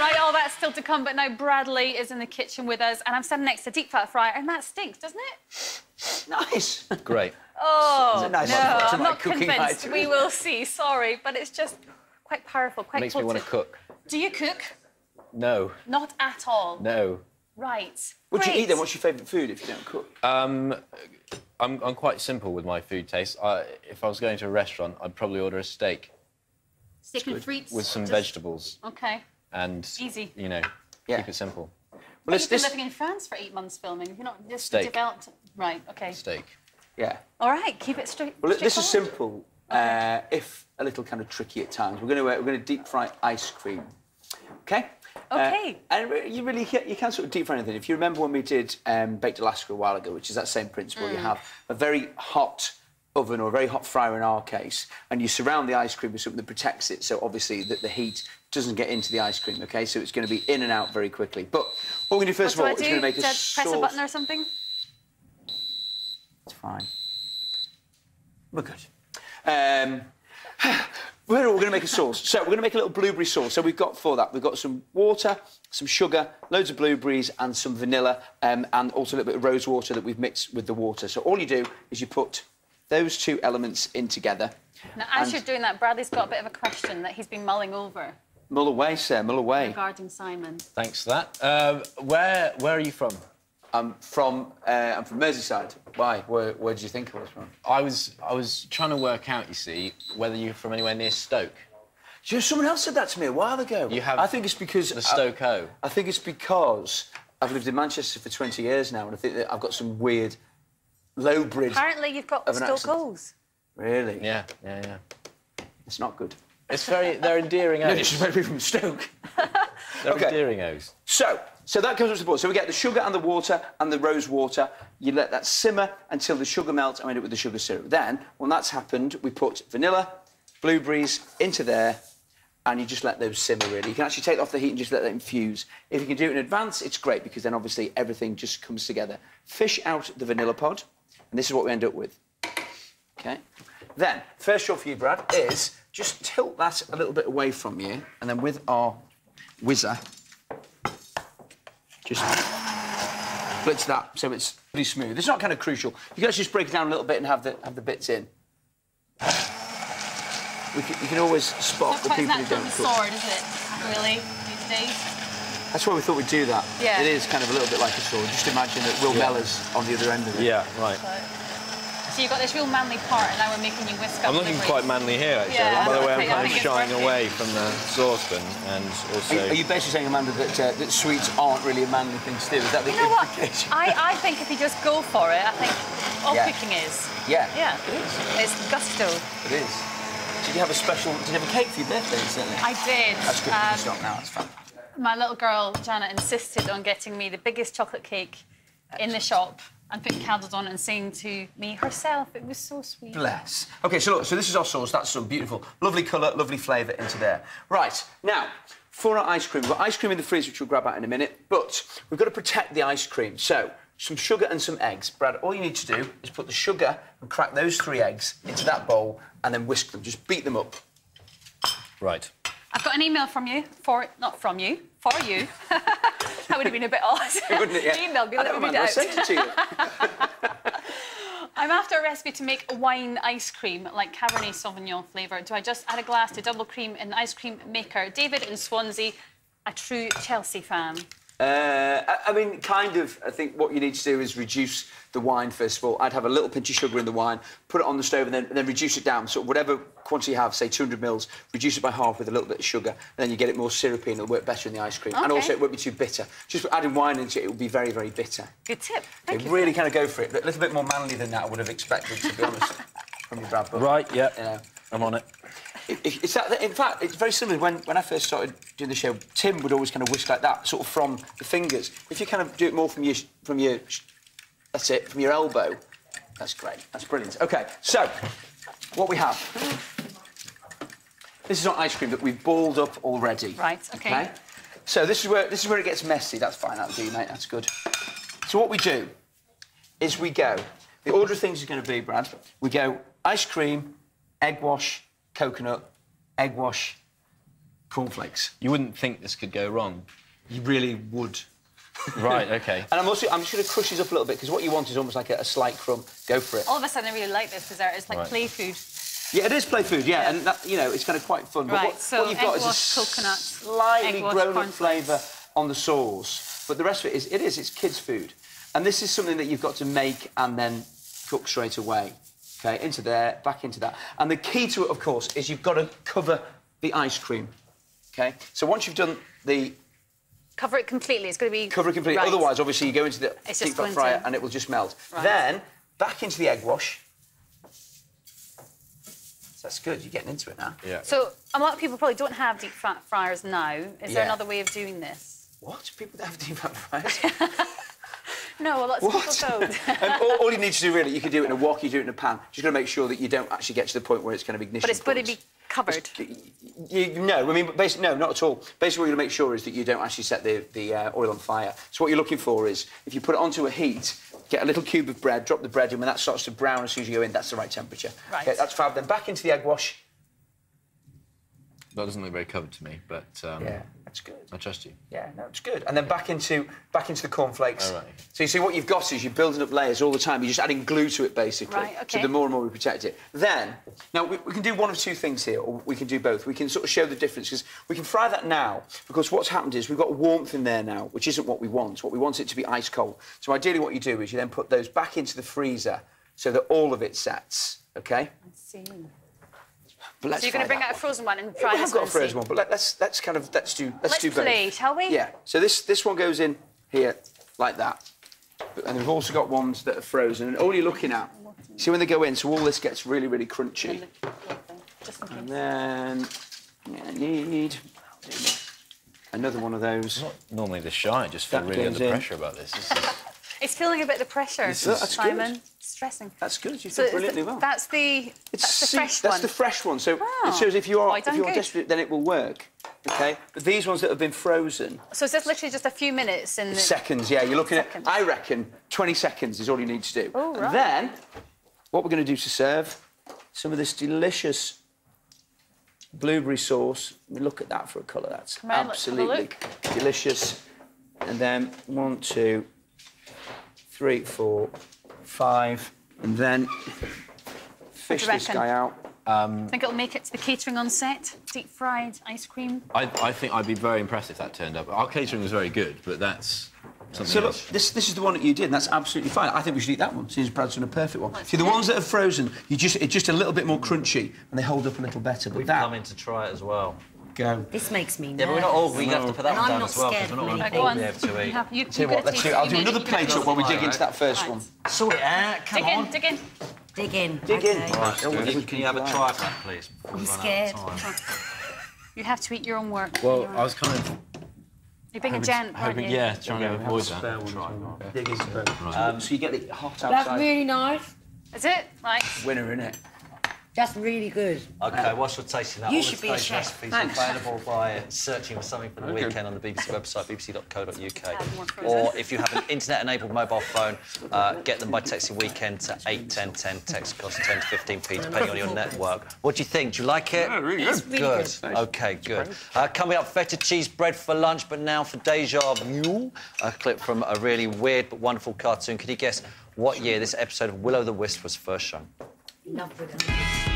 Right, all that's still to come, but now Bradley is in the kitchen with us, and I'm standing next to a deep fat fryer, and that stinks, doesn't it? Nice. Great. Oh, nice no, I'm not convinced. item. We will see, sorry, but it's just quite powerful, quite Makes me want to cook. Do you cook? No. Not at all? No. Right. What do you Great. eat then? What's your favourite food if you don't cook? I'm quite simple with my food taste. If I was going to a restaurant, I'd probably order a steak. Steak and frites? With some vegetables. OK. And, easy. you know, keep it simple. Well, you've been living in France for 8 months filming. You're not just developed... Right, OK. Steak. Yeah. All right, keep it straight. Well, this is simple, if a little kind of tricky at times. We're going to deep fry ice cream. OK? OK. And you can sort of deep fry anything. If you remember when we did Baked Alaska a while ago, which is that same principle, you have a very hot oven or a very hot fryer in our case, and you surround the ice cream with something that protects it, so obviously that the heat doesn't get into the ice cream, OK? So it's going to be in and out very quickly. But what we're going to do first of all is going to make a sauce. Press a button or something? It's fine. We're good. We're going to make a sauce. So we're going to make a little blueberry sauce. So we've got for that, we've got some water, some sugar, loads of blueberries and some vanilla, and also a little bit of rose water that we've mixed with the water. So all you do is you put those two elements in together. Now, as you're doing that, Bradley's got a bit of a question that he's been mulling over. Mull away, sir, mull away. Regarding Simon. Thanks for that. Where are you from? I'm from Merseyside. Why? Where do you think I was from? I was trying to work out, you see, whether you're from anywhere near Stoke. Do you know, someone else said that to me a while ago. You have. I think it's because the Stoke O. I think it's because I've lived in Manchester for 20 years now, and I think that I've got some weird low bridge. Apparently, you've got Stoke O's. Really? Yeah. It's not good. It's they're endearing O's. No, it's supposed to be from Stoke. They're endearing O's. So that comes up to the boil. So we get the sugar and the water and the rose water. You let that simmer until the sugar melts and we end it with the sugar syrup. Then, when that's happened, we put vanilla, blueberries into there, and you just let those simmer, really. You can actually take it off the heat and just let that infuse. If you can do it in advance, it's great, because then, obviously, everything just comes together. Fish out the vanilla pod, and this is what we end up with. OK? Then, first job for you, Brad, is just tilt that a little bit away from you, and then with our whizzer, just blitz that so it's pretty smooth. It's not kind of crucial. You can actually just break it down a little bit and have the bits in. You can always spot the people who don't cook. Sword, is it? Really, these days? That's why we thought we'd do that. Yeah. It is kind of a little bit like a sword. Just imagine that Will Mellor's on the other end of it. Yeah, right. So you've got this real manly part, and now we're making you whisk up. I'm looking quite manly here, actually. Yeah, By the way, okay, I'm kind of I think it's shying working. away from the saucepan, and also... Are you basically saying, Amanda, that sweets aren't really a manly thing to do? Is that the You know what? implication? I think if you just go for it, I think all Yeah. cooking is. Yeah. Yeah. It is. It's gusto. It is. Did you have a special... Did you have a cake for your birthday, certainly? I did. That's good. You can stop now. That's fine. My little girl, Janet, insisted on getting me the biggest chocolate cake in the shop and putting candles on it and saying to me herself. It was so sweet. Bless. OK, so look, so this is our sauce. That's some beautiful, lovely colour, lovely flavour into there. Right, now, for our ice cream, we've got ice cream in the freezer, which we'll grab out in a minute, but we've got to protect the ice cream. So, some sugar and some eggs. Brad, all you need to do is put the sugar and crack those 3 eggs into that bowl and then whisk them. Just beat them up. Right. I've got an email from you, not from you, for you. That would have been a bit odd. Wouldn't it? Yeah. Email, I don't mind, I'll send it to you. I'm after a recipe to make a wine ice cream, like Cabernet Sauvignon flavour. Do I just add a glass to double cream in the ice cream maker? David in Swansea, a true Chelsea fan. I mean, kind of. I think what you need to do is reduce the wine, first of all. I'd have a little pinch of sugar in the wine, put it on the stove and then reduce it down. So whatever quantity you have, say 200 mils, reduce it by half with a little bit of sugar, and then you get it more syrupy and it'll work better in the ice cream. Okay. And also, it won't be too bitter. Just adding wine into it, it will be very, very bitter. Good tip. Thank you. Really kind of go for it. A little bit more manly than that, I would have expected, to be honest, from you, Brad. But, Right, yeah. You know, I'm on it. It's that, in fact, it's very similar. When I first started doing the show, Tim would always kind of whisk like that, sort of from the fingers. If you kind of do it more from your that's it, from your elbow, that's great. That's brilliant. OK, so, what we have... This is our ice cream that we've balled up already. Right, OK. So this is where it gets messy. That's fine, that'll do, mate, that's good. So what we do is we go... The order of things is going to be, Brad, we go ice cream, egg wash, coconut, egg wash, cornflakes. You wouldn't think this could go wrong. You really would. Right, OK. And I'm just going to crush these up a little bit, because what you want is almost like a slight crumb. Go for it. All of a sudden, I really like this dessert. It's like Right. play food. Yeah, it is play food, yeah. And, that, you know, it's kind of quite fun. Right, But so what you've got is a egg-wash coconut, slightly egg-wash grown-up cornflakes. flavour on the sauce. But the rest of it's kids' food. And this is something that you've got to make and then cook straight away. OK, into there, back into that. And the key to it, of course, is you've got to cover the ice cream. OK? So once you've done the... Cover it completely. It's going to be... Cover it completely. Right. Otherwise, obviously, you go into the It's deep just fat going fryer to- and it will just melt. Right. Then, back into the egg wash. So that's good. You're getting into it now. Yeah. So a lot of people probably don't have deep fat fryers now. Is there Yeah. another way of doing this? What? People that have deep fat fryers? No, lots of people don't. All you need to do, really, you can do it in a wok, you do it in a pan. Just got to make sure that you don't actually get to the point where it's kind of ignition But it's got to points. be covered. No, I mean, basically, no, not at all. Basically, what you're going to make sure is that you don't actually set the oil on fire. So what you're looking for is, if you put it onto a heat, get a little cube of bread, drop the bread in. When that starts to brown as soon as you go in, that's the right temperature. Right. Okay, that's fab. Then back into the egg wash. That doesn't look very covered to me, but Yeah, that's good. I trust you. Yeah, no, it's good. And then back into the cornflakes. All right. So you see what you've got is you're building up layers all the time. You're just adding glue to it, basically. Right, OK. So the more and more we protect it. Then, now, we can do one of two things here, or we can do both. We can sort of show the difference, because we can fry that now, because what's happened is we've got warmth in there now, which isn't what we want. What we want it to be ice cold. So ideally what you do is you then put those back into the freezer so that all of it sets, OK? I see. But let's So you're going to fry bring that out a frozen one and one. fry We this have got a one and see. frozen one, but let's do both. play, shall we? Yeah. So this one goes in here like that, and we've also got ones that are frozen. And all you're looking at, see when they go in, so all this gets really, really crunchy. Just in case. And then I need another one of those. Not normally this shy. I just feel That really goes under in. pressure about this. This is... It's feeling a bit of pressure, That's good. Simon. Stressing. That's good. You So did brilliantly well. that's the fresh That's one. the fresh one. So Oh. it shows if you're Well, done good. desperate, then it will work. Okay. But these ones that have been frozen. So is this literally just a few minutes in the... Seconds, yeah. You're looking Seconds. at, I reckon, 20 seconds is all you need to do. Oh, right. And then, what we're going to do to serve, some of this delicious blueberry sauce. Look at that for a colour. That's Come on, let's have a absolutely look. delicious. And then 1, 2, 3, 4, 5. And then fish this reckon? guy out. Think it'll make it to the catering on set? Deep fried ice cream? I think I'd be very impressed if that turned up. Our catering was very good, but that's something So look, else. this is the one that you did, and that's absolutely fine. I think we should eat that one, since Brad's done a perfect one. See, the ones that are frozen, it's just a little bit more crunchy, and they hold up a little better. But We've that, come in to try it as well. go. This makes me nervous. Yeah, but we're not all. We have to put that And one I'm down not as well, because scared we're not of going Right, to go all on. be able to eat. You Tell you what, let's do. I'll do another plate up while we dig into that first one. Sort it out. Come Dig on. in, dig in. Dig in. Dig in. okay. Right, can you have a try of that, please? I'm scared. You have to eat your own work. Well, I was kind of You're being a gent, aren't hoping, you? yeah, trying to avoid that. Dig into both. So you get it hot That's outside. really nice. Is it? Right. Winner, innit? That's really good. Okay, whilst you're tasting that, You all should of be a today's chef. recipes Thanks. are available by searching for something for the Okay. weekend on the BBC website, bbc.co.uk. Add more frozen. Or if you have an internet-enabled mobile phone, get them by texting weekend to 81010. Text costs 10 to 15p, depending on your network. What do you think? Do you like it? Yeah, really good. It's really Good. good. OK, good. Coming up, feta cheese bread for lunch, but now for Deja Vu, a clip from a really weird but wonderful cartoon. Can you guess what year this episode of Will-O' the Wisp was first shown? Love with them.